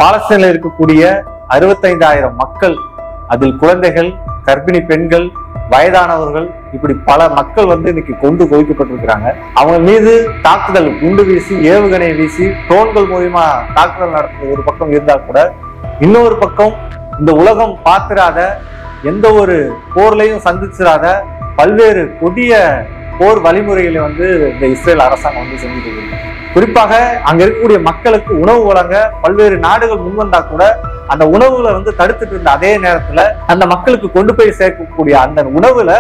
பாலஸ்தீனில் இருக்கக்கூடிய 65,000 மக்கள், அதில் குழந்தைகள், கர்ப்பிணி பெண்கள், வயதானவர்கள், இப்படி பல மக்கள் வந்து இன்னைக்கு கொண்டு குவிக்கப்பட்டிருக்கிறாங்க. அவங்க மீது தாக்குதல், குண்டு வீசி, ஏவுகணை வீசி, ட்ரோன்கள் மூலியமா தாக்குதல் நடத்துறது ஒரு பக்கம் இருந்தா கூட, இன்னொரு பக்கம் இந்த உலகம் பார்த்திராத, எந்த ஒரு போர்லையும் சந்திச்சிடாத பல்வேறு கொடிய போர் வழிமுறைகளை வந்து இந்த இஸ்ரேல் அரசாங்கம் வந்து செஞ்சுட்டு இருக்கு. குறிப்பாக அங்க இருக்கக்கூடிய மக்களுக்கு உணவு வழங்க பல்வேறு நாடுகள் முன்வந்தா கூட அந்த உணவுகளை வந்து தடுத்துட்டு இருந்த அதே நேரத்துல அந்த மக்களுக்கு கொண்டு போய் சேர்க்கக்கூடிய அந்த உணவுல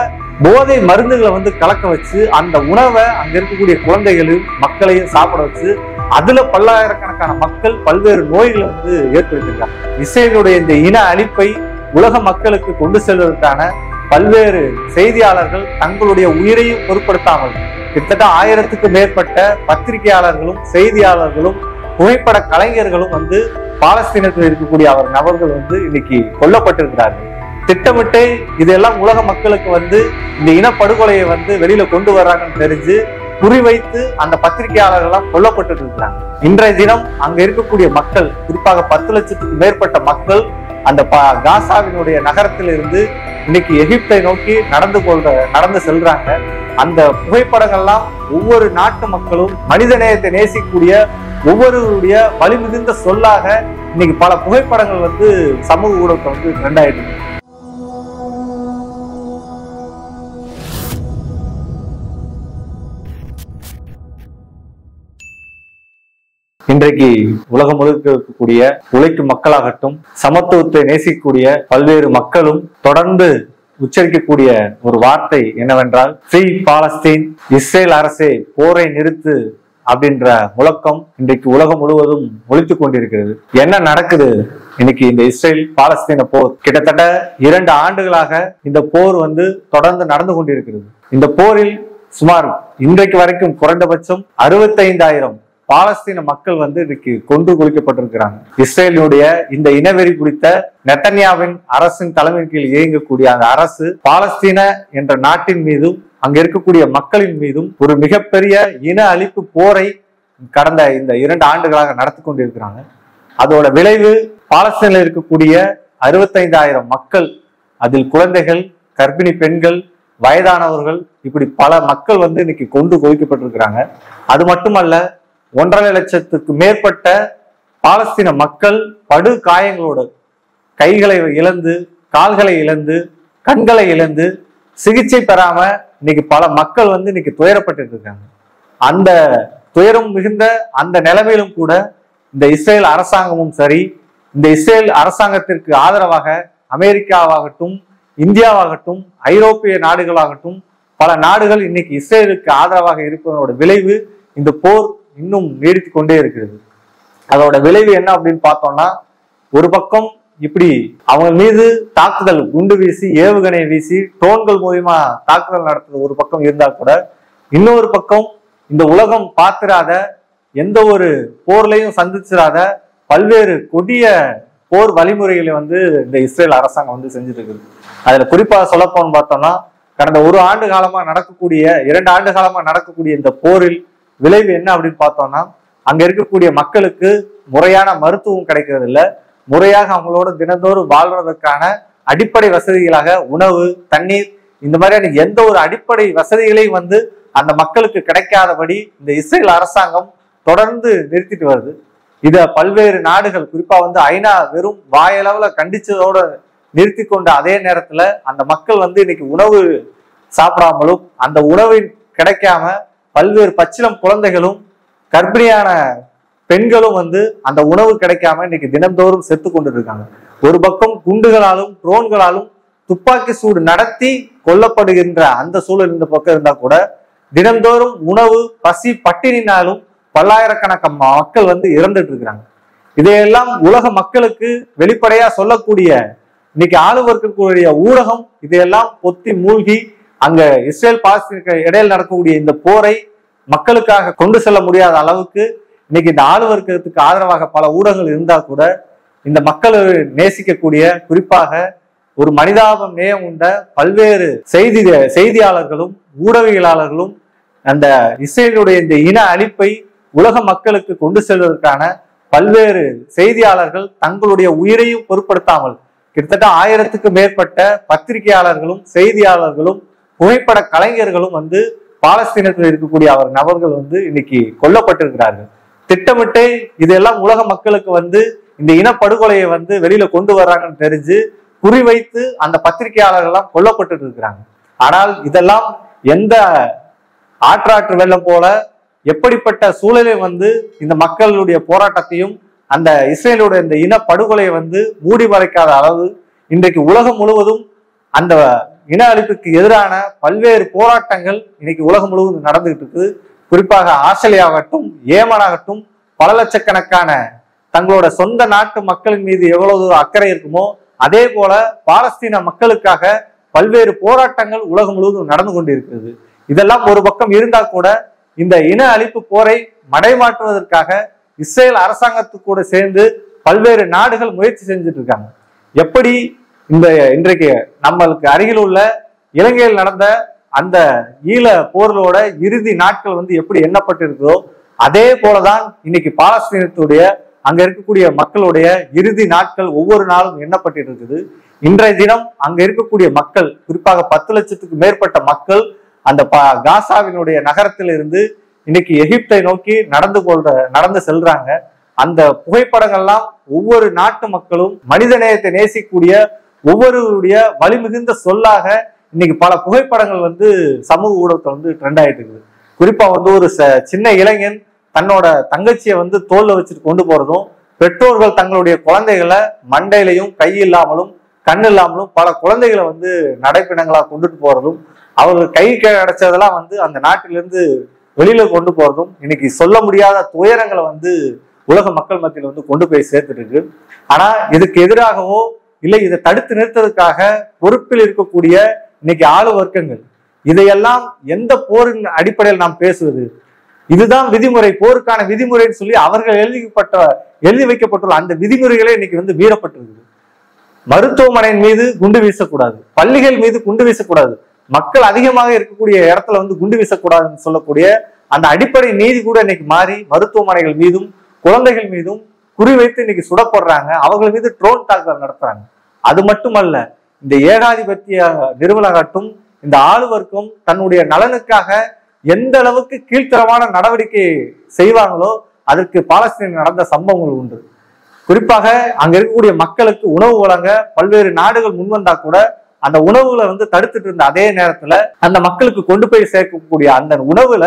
போதை மருந்துகளை வந்து கலக்க வச்சு அந்த உணவை அங்க இருக்கக்கூடிய குழந்தைகளையும் மக்களையும் சாப்பிட வச்சு அதுல பல்லாயிரக்கணக்கான மக்கள் பல்வேறு நோய்களை வந்து ஏற்படுத்திருக்காங்க. இஸ்ரேலுடைய இந்த இன அழிப்பை உலக மக்களுக்கு கொண்டு செல்வதற்கான பல்வேறு செய்தியாளர்கள் தங்களுடைய உயிரையும் பொருட்படுத்தாமல் கிட்டத்தட்ட 1000க்கு மேற்பட்ட பத்திரிகையாளர்களும் செய்தியாளர்களும் புகைப்பட கலைஞர்களும் வந்து பாலஸ்தீனத்தில் இருக்கக்கூடிய நபர்கள் வந்து இன்னைக்கு கொல்லப்பட்டிருக்கிறார்கள். திட்டமிட்டு இதெல்லாம் உலக மக்களுக்கு வந்து இந்த இனப்படுகொலையை வந்து வெளியில கொண்டு வர்றாங்கன்னு தெரிஞ்சு குறிவைத்து அந்த பத்திரிகையாளர்கள் கொல்லப்பட்டு இருக்கிறாங்க. இன்றைய தினம் அங்க இருக்கக்கூடிய மக்கள், குறிப்பாக 10 லட்சத்துக்கு மேற்பட்ட மக்கள் அந்த காசாவினுடைய நகரத்தில் இருந்து இன்னைக்கு எகிப்தை நோக்கி நடந்து செல்றாங்க. அந்த புகைப்படங்கள்லாம் ஒவ்வொரு நாட்டு மக்களும் மனிதநேயத்தை நேசிக்கூடிய ஒவ்வொருவருடைய வலிமிகுந்த சொல்லாக இன்னைக்கு பல புகைப்படங்கள் வந்து சமூக ஊடகத்தை வந்து ட்ரெண்ட் ஆயிட்டு இருக்கு. இன்றைக்கு உலகம் முழுக்க இருக்கக்கூடிய உழைக்கும் மக்களாகட்டும், சமத்துவத்தை நேசிக்கக்கூடிய பல்வேறு மக்களும் தொடர்ந்து உச்சரிக்கக்கூடிய ஒரு வார்த்தை என்னவென்றால், ஃப்ரீ பாலஸ்தீன், இஸ்ரேல் அரசே போரை நிறுத்து அப்படின்ற முழக்கம் இன்றைக்கு உலகம் முழுவதும் ஒலித்துக் கொண்டிருக்கிறது. என்ன நடக்குது இன்னைக்கு இந்த இஸ்ரேல் பாலஸ்தீன போர்? கிட்டத்தட்ட 2 ஆண்டுகளாக இந்த போர் வந்து தொடர்ந்து நடந்து கொண்டிருக்கிறது. இந்த போரில் சுமார் இன்றைக்கு வரைக்கும் குறைந்தபட்சம் 65,000 பாலஸ்தீன மக்கள் வந்து இன்னைக்கு கொன்று குவிக்கப்பட்டிருக்கிறாங்க. இஸ்ரேலுடைய இந்த இனவெறி குறித்த நெத்தன்யாவின் அரசின் தலைமையின் கீழ் இயங்கக்கூடிய அந்த அரசு பாலஸ்தீன என்ற நாட்டின் மீதும் அங்க இருக்கக்கூடிய மக்களின் மீதும் ஒரு மிகப்பெரிய இன அழிப்பு போரை கடந்த இந்த 2 ஆண்டுகளாக நடத்தி கொண்டிருக்கிறாங்க. அதோட விளைவு பாலஸ்தீனில் இருக்கக்கூடிய 65,000 மக்கள், அதில் குழந்தைகள், கர்ப்பிணி பெண்கள், வயதானவர்கள், இப்படி பல மக்கள் வந்து இன்னைக்கு கொண்டு குவிக்கப்பட்டிருக்கிறாங்க. அது மட்டுமல்ல, 1.5 லட்சத்துக்கு மேற்பட்ட பாலஸ்தீன மக்கள் படு காயங்களோடு கைகளை இழந்து, கால்களை இழந்து, கண்களை இழந்து, சிகிச்சை பெறாம இன்னைக்கு பல மக்கள் வந்து இன்னைக்கு துயரப்பட்டு இருக்காங்க. அந்த துயரம் மிகுந்த அந்த நிலைமையிலும் கூட இந்த இஸ்ரேல் அரசாங்கமும் சரி, இந்த இஸ்ரேல் அரசாங்கத்திற்கு ஆதரவாக அமெரிக்காவாகட்டும், இந்தியாவாகட்டும், ஐரோப்பிய நாடுகளாகட்டும் பல நாடுகள் இன்னைக்கு இஸ்ரேலுக்கு ஆதரவாக இருப்பதோட விளைவு இந்த போர் இன்னும் நீடித்து கொண்டே இருக்கிறது. அதோட விளைவு என்ன அப்படின்னு பார்த்தோம்னா, ஒரு பக்கம் இப்படி அவங்க மீது தாக்குதல், குண்டு வீசி, ஏவுகணை வீசி, ட்ரோன்கள் மூலியமா தாக்குதல் நடத்துறது ஒரு பக்கம் இருந்தா கூட, இன்னொரு பக்கம் இந்த உலகம் பார்த்திராத, எந்த ஒரு போர்லையும் சந்திச்சிடாத பல்வேறு கொடிய போர் வழிமுறைகளை வந்து இந்த இஸ்ரேல் அரசாங்கம் வந்து செஞ்சுட்டு இருக்குது. அதுல குறிப்பாக சொல்லப்போன்னு பார்த்தோம்னா, கடந்த 1 ஆண்டு காலமா நடக்கக்கூடிய, 2 ஆண்டு காலமா நடக்கக்கூடிய இந்த போரில் விளைவு என்ன அப்படின்னு பார்த்தோம்னா, அங்க இருக்கக்கூடிய மக்களுக்கு முறையான மருத்துவம் கிடைக்கிறது இல்லை. முறையாக அவங்களோட தினந்தோறும் வாழ்றதுக்கான அடிப்படை வசதிகளாக உணவு, தண்ணீர், இந்த மாதிரியான எந்த ஒரு அடிப்படை வசதிகளையும் வந்து அந்த மக்களுக்கு கிடைக்காதபடி இந்த இஸ்ரேல் அரசாங்கம் தொடர்ந்து நிறுத்திட்டு வருது. இத பல்வேறு நாடுகள், குறிப்பா வந்து ஐநா வெறும் வாயளவுல கண்டிச்சதோட நிறுத்தி கொண்ட அதே நேரத்துல அந்த மக்கள் வந்து இன்னைக்கு உணவு சாப்பிடாமலும், அந்த உணவு கிடைக்காம பல்வேறு பச்சிளம் குழந்தைகளும் கர்ப்பிணியான பெண்களும் வந்து அந்த உணவு கிடைக்காம இன்னைக்கு தினந்தோறும் செத்து கொண்டு இருக்காங்க. ஒரு பக்கம் குண்டுகளாலும் ட்ரோன்களாலும் துப்பாக்கி சூடு நடத்தி கொல்லப்படுகின்ற அந்த சூழல் இந்த பக்கம் இருந்தா கூட, தினந்தோறும் உணவு, பசி, பட்டினினாலும் பல்லாயிரக்கணக்கான மக்கள் வந்து இறந்துட்டு இருக்கிறாங்க. இதையெல்லாம் உலக மக்களுக்கு வெளிப்படையா சொல்லக்கூடிய இன்னைக்கு ஆளுவர்க்கக்கூடிய ஊடகம் இதையெல்லாம் பொத்தி மூழ்கி அங்க இஸ்ரேல் பாலஸ்தீனுக்கு இடையில் நடக்கக்கூடிய இந்த போரை மக்களுக்காக கொண்டு செல்ல முடியாத அளவுக்கு இன்னைக்கு இந்த ஆளுவர்க்கத்துக்கு ஆதரவாக பல ஊடகங்கள் இருந்தா கூட, இந்த மக்களை நேசிக்கக்கூடிய, குறிப்பாக ஒரு மனிதாபம் நேயம் உண்ட பல்வேறு செய்தியாளர்களும் ஊடகவியலாளர்களும் அந்த இஸ்ரேலுடைய இந்த இன அழிப்பை உலக மக்களுக்கு கொண்டு செல்வதற்கான பல்வேறு செய்தியாளர்கள் தங்களுடைய உயிரையும் பொருட்படுத்தாமல் கிட்டத்தட்ட 1000க்கு மேற்பட்ட பத்திரிகையாளர்களும் செய்தியாளர்களும் புகைப்பட கலைஞர்களும் வந்து பாலஸ்தீனத்தில் இருக்கக்கூடிய அவர் நபர்கள் வந்து இன்னைக்கு கொல்லப்பட்டிருக்கிறார்கள். திட்டமிட்டே இதெல்லாம் உலக மக்களுக்கு வந்து இந்த இனப்படுகொலையை வந்து வெளியில கொண்டு வர்றாங்கன்னு தெரிஞ்சு குறிவைத்து அந்த பத்திரிகையாளர்கள் எல்லாம் கொல்லப்பட்டு இருக்கிறாங்க. ஆனால் இதெல்லாம் எந்த ஆற்றாற்று வெள்ளம் போல எப்படிப்பட்ட சூழலை வந்து இந்த மக்களுடைய போராட்டத்தையும் அந்த இஸ்ரேலுடைய இந்த இனப்படுகொலையை வந்து மூடி மறைக்காத அளவு இன்றைக்கு உலகம் முழுவதும் அந்த இன அழிப்புக்கு எதிரான பல்வேறு போராட்டங்கள் இன்னைக்கு உலகம் முழுவதும் நடந்துகிட்டு இருக்குது. குறிப்பாக ஆஸ்திரேலியாவாகட்டும், ஏமனாகட்டும், பல லட்சக்கணக்கான தங்களோட சொந்த நாட்டு மக்களின் மீது எவ்வளவு அக்கறை இருக்குமோ அதே போல பாலஸ்தீன மக்களுக்காக பல்வேறு போராட்டங்கள் உலகம் முழுவதும் நடந்து கொண்டிருக்கிறது. இதெல்லாம் ஒரு பக்கம் இருந்தா கூட இந்த இன அழிப்பு போரை மடைமாற்றுவதற்காக இஸ்ரேல் அரசாங்கத்துக்கு கூட சேர்ந்து பல்வேறு நாடுகள் முயற்சி செஞ்சுட்டு இருக்காங்க. எப்படி இந்த இன்றைக்கு நம்மளுக்கு அருகில் உள்ள இலங்கையில் நடந்த அந்த ஈழ போர்களோட இறுதி நாட்கள் வந்து எப்படி எண்ணப்பட்டு இருக்குதோ அதே போலதான் இன்னைக்கு பாலஸ்தீனத்துடைய அங்க இருக்கக்கூடிய மக்களுடைய இறுதி நாட்கள் ஒவ்வொரு நாளும் எண்ணப்பட்டு இருக்குது. இன்றைய தினம் அங்க இருக்கக்கூடிய மக்கள், குறிப்பாக 10 லட்சத்துக்கு மேற்பட்ட மக்கள் அந்த காசாவினுடைய நகரத்தில் இருந்து இன்னைக்கு எகிப்தை நோக்கி நடந்து செல்றாங்க. அந்த புகைப்படங்கள்லாம் ஒவ்வொரு நாட்டு மக்களும் மனிதநேயத்தை நேசிக்கூடிய ஒவ்வொருடைய வலிமிகுந்த சொல்லாக இன்னைக்கு பல புகைப்படங்கள் வந்து சமூக ஊடகத்துல வந்து ட்ரெண்ட் ஆயிட்டு இருக்குது. குறிப்பா வந்து ஒரு சின்ன இளைஞன் தன்னோட தங்கச்சியை வந்து தோல்ல வச்சுட்டு கொண்டு போறதும், பெற்றோர்கள் தங்களுடைய குழந்தைகளை மண்டையிலையும் கை இல்லாமலும் கண் இல்லாமலும் பல குழந்தைகளை வந்து நடைப்பிணங்களா கொண்டுட்டு போறதும், அவர்கள் கை கிடைச்சதெல்லாம் வந்து அந்த நாட்டிலிருந்து வெளியில கொண்டு போறதும் இன்னைக்கு சொல்ல முடியாத துயரங்களை வந்து உலக மக்கள் மத்தியில் வந்து கொண்டு போய் சேர்த்துட்டு இருக்கு. ஆனா இதுக்கு எதிராகவோ இல்லை இதை தடுத்து நிறுத்ததுக்காக பொறுப்பில் இருக்கக்கூடிய இன்னைக்கு ஆளு வர்க்கங்கள் இதையெல்லாம் எந்த போரின் அடிப்படையில் நாம் பேசுவது, இதுதான் விதிமுறை, போருக்கான விதிமுறைன்னு சொல்லி அவர்கள் எழுதி வைக்கப்பட்டுள்ள அந்த விதிமுறைகளே இன்னைக்கு வந்து மீறப்பட்டிருக்கு. மருத்துவமனையின் மீது குண்டு வீசக்கூடாது, பள்ளிகள் மீது குண்டு வீசக்கூடாது, மக்கள் அதிகமாக இருக்கக்கூடிய இடத்துல வந்து குண்டு வீசக்கூடாதுன்னு சொல்லக்கூடிய அந்த அடிப்படை நீதி கூட இன்னைக்கு மாறி மருத்துவமனைகள் மீதும் குழந்தைகள் மீதும் குறிவைத்து இன்னைக்கு சுடப்படுறாங்க. அவர்கள் மீது ட்ரோன் தாக்குதல் நடத்துறாங்க. அது மட்டுமல்ல, இந்த ஏகாதிபத்திய நிறுவனங்கட்டும் இந்த ஆளுவர்க்கும் தன்னுடைய நலனுக்காக எந்த அளவுக்கு கீழ்த்தரமான நடவடிக்கை செய்வாங்களோ அதற்கு பாலஸ்தீனில் நடந்த சம்பவங்கள் உண்டு. குறிப்பாக அங்க இருக்கக்கூடிய மக்களுக்கு உணவு வழங்க பல்வேறு நாடுகள் முன்வந்தா கூட அந்த உணவுகளை வந்து தடுத்துட்டு இருந்த அதே நேரத்துல அந்த மக்களுக்கு கொண்டு போய் சேர்க்கக்கூடிய அந்த உணவுல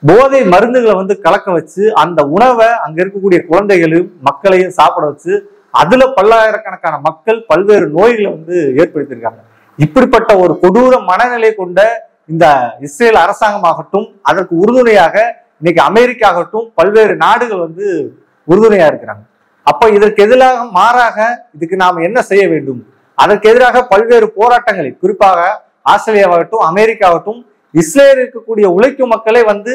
போதை மருந்துகளை வந்து கலக்க வச்சு அந்த உணவை அங்க இருக்கக்கூடிய குழந்தைகளையும் மக்களையும் சாப்பிட வச்சு அதுல பல்லாயிரக்கணக்கான மக்கள் பல்வேறு நோய்களை வந்து ஏற்படுத்தியிருக்காங்க. இப்படிப்பட்ட ஒரு கொடூர மனநிலை கொண்ட இந்த இஸ்ரேல் அரசாங்கமாகட்டும், அதற்கு உறுதுணையாக இன்னைக்கு அமெரிக்கா ஆகட்டும் பல்வேறு நாடுகள் வந்து உறுதுணையா இருக்கிறாங்க. அப்ப இதற்கு எதிராக மாறாக இதுக்கு நாம என்ன செய்ய வேண்டும்? அதற்கு எதிராக பல்வேறு போராட்டங்களை, குறிப்பாக ஆஸ்திரேலியாவாகட்டும் அமெரிக்காவாகட்டும் இஸ்ரேல் இருக்கக்கூடிய உழைக்கும் மக்களே வந்து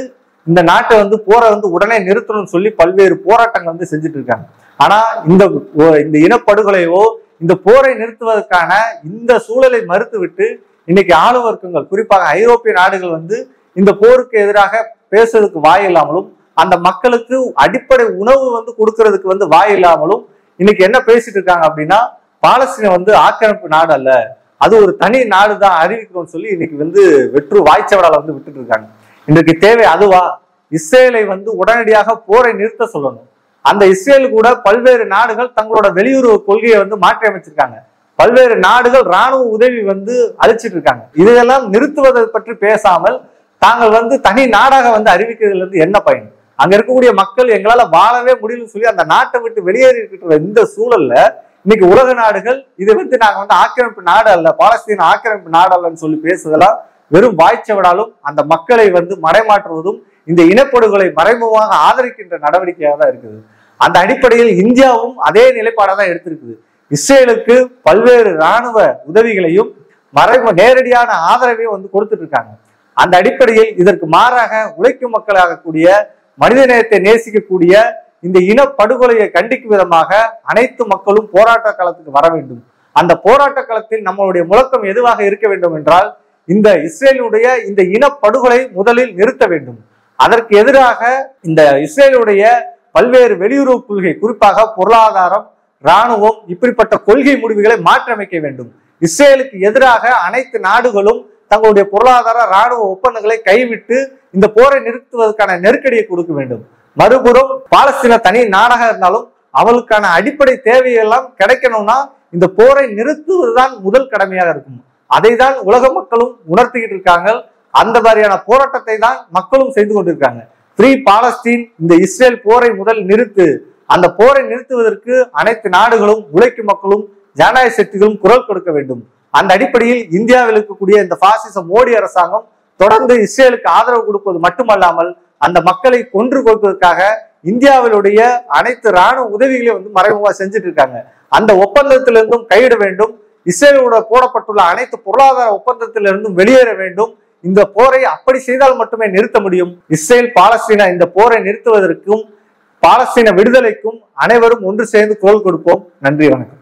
இந்த நாட்டை வந்து போரை வந்து உடனே நிறுத்தணும்னு சொல்லி பல்வேறு போராட்டங்கள் வந்து செஞ்சுட்டு இருக்காங்க. ஆனா இந்த இனப்படுகொலையோ இந்த போரை நிறுத்துவதற்கான இந்த சூழலை மறுத்து விட்டு இன்னைக்கு ஆளுவர்க்கங்கள், குறிப்பாக ஐரோப்பிய நாடுகள் வந்து இந்த போருக்கு எதிராக பேசுறதுக்கு வாய் இல்லாமலும் அந்த மக்களுக்கு அடிப்படை உணவு வந்து கொடுக்கறதுக்கு வந்து வாய் இல்லாமலும் இன்னைக்கு என்ன பேசிட்டு இருக்காங்க அப்படின்னா, பாலஸ்தீனம் வந்து ஆக்கிரமிப்பு நாடு அல்ல, அது ஒரு தனி நாடு தான் அறிவிக்கணும்னு சொல்லி இன்னைக்கு வந்து வெற்று வாய்ச்சவடால வந்து விட்டுட்டு இருக்காங்க. இன்றைக்கு தேவை அதுவா? இஸ்ரேலை வந்து உடனடியாக போரை நிறுத்த சொல்லணும். அந்த இஸ்ரேல் கூட பல்வேறு நாடுகள் தங்களோட வெளியுறவு கொள்கையை வந்து மாற்றி அமைச்சிருக்காங்க. பல்வேறு நாடுகள் ராணுவ உதவி வந்து அளிச்சிட்டு இருக்காங்க. இதையெல்லாம் நிறுத்துவதை பற்றி பேசாமல் தாங்கள் வந்து தனி நாடாக வந்து அறிவிக்கிறதுல இருந்து என்ன பயன்? அங்க இருக்கக்கூடிய மக்கள் எங்களால வாழவே முடியலன்னு சொல்லி அந்த நாட்டை விட்டு வெளியேறி இருக்கிற இந்த சூழல்ல இன்னைக்கு உலக நாடுகள் இதை வந்து நாங்க வந்து ஆக்கிரமிப்பு நாடு அல்ல, பாலஸ்தீன ஆக்கிரமிப்பு நாடு அல்லன்னு சொல்லி பேசுதெல்லாம் வெறும் வாய்ச்சவடாலும் அந்த மக்களை வந்து மடைமாற்றுவதும் இந்த இனப்படுகொலை மறைமுகமாக ஆதரிக்கின்ற நடவடிக்கையாக தான் இருக்குது. அந்த அடிப்படையில் இந்தியாவும் அதே நிலைப்பாடாதான் எடுத்திருக்குது. இஸ்ரேலுக்கு பல்வேறு இராணுவ உதவிகளையும் நேரடியான ஆதரவையும் வந்து கொடுத்துட்டு இருக்காங்க. அந்த அடிப்படையில் இதற்கு மாறாக உழைக்கும் மக்களாகக்கூடிய மனிதநேயத்தை நேசிக்கக்கூடிய இந்த இனப்படுகொலையை கண்டிக்கும் விதமாக அனைத்து மக்களும் போராட்ட களத்துக்கு வர வேண்டும். அந்த போராட்ட களத்தில் நம்மளுடைய முழக்கம் எதுவாக இருக்க வேண்டும் என்றால், இந்த இஸ்ரேலுடைய இந்த இனப்படுகொலை முதலில் நிறுத்த வேண்டும். அதற்கு எதிராக இந்த இஸ்ரேலுடைய பல்வேறு வெளியுறவு கொள்கை, குறிப்பாக பொருளாதாரம், இராணுவம், இப்படிப்பட்ட கொள்கை முடிவுகளை மாற்றியமைக்க வேண்டும். இஸ்ரேலுக்கு எதிராக அனைத்து நாடுகளும் தங்களுடைய பொருளாதார இராணுவ ஒப்பந்தங்களை கைவிட்டு இந்த போரை நிறுத்துவதற்கான நெருக்கடியை கொடுக்க வேண்டும். மறுபுறம் பாலஸ்தீன தனி நாடாக இருந்தாலும் அவளுக்கான அடிப்படை தேவையெல்லாம் கிடைக்கணும்னா இந்த போரை நிறுத்துவதுதான் முதல் கடமையாக இருக்கும். அதை தான் உலக மக்களும் உணர்த்திக்கிட்டு இருக்காங்க. அந்த மாதிரியான போராட்டத்தை தான் மக்களும் செய்து கொண்டிருக்காங்க. ஃப்ரீ பாலஸ்தீன், இந்த இஸ்ரேல் போரை முதல் நிறுத்து. அந்த போரை நிறுத்துவதற்கு அனைத்து நாடுகளும், உழைக்கும் மக்களும், ஜனநாயக சக்திகளும் குரல் கொடுக்க வேண்டும். அந்த அடிப்படையில் இந்தியாவில் இருக்கக்கூடிய இந்த பாசிச மோடி அரசாங்கம் தொடர்ந்து இஸ்ரேலுக்கு ஆதரவு கொடுப்பது மட்டுமல்லாமல் அந்த மக்களை கொன்று கொடுப்பதற்காக இந்தியாவிலுடைய அனைத்து இராணுவ உதவிகளையும் மறைமுகமாக செஞ்சுட்டு இருக்காங்க. அந்த ஒப்பந்தத்திலிருந்தும் கைவிட வேண்டும். இஸ்ரேலோட போடப்பட்டுள்ள அனைத்து பொருளாதார ஒப்பந்தத்திலிருந்தும் வெளியேற வேண்டும். இந்த போரை அப்படி செய்தால் மட்டுமே நிறுத்த முடியும். இஸ்ரேல் பாலஸ்தீன இந்த போரை நிறுத்துவதற்கும் பாலஸ்தீன விடுதலைக்கும் அனைவரும் ஒன்று சேர்ந்து குரல் கொடுப்போம். நன்றி, வணக்கம்.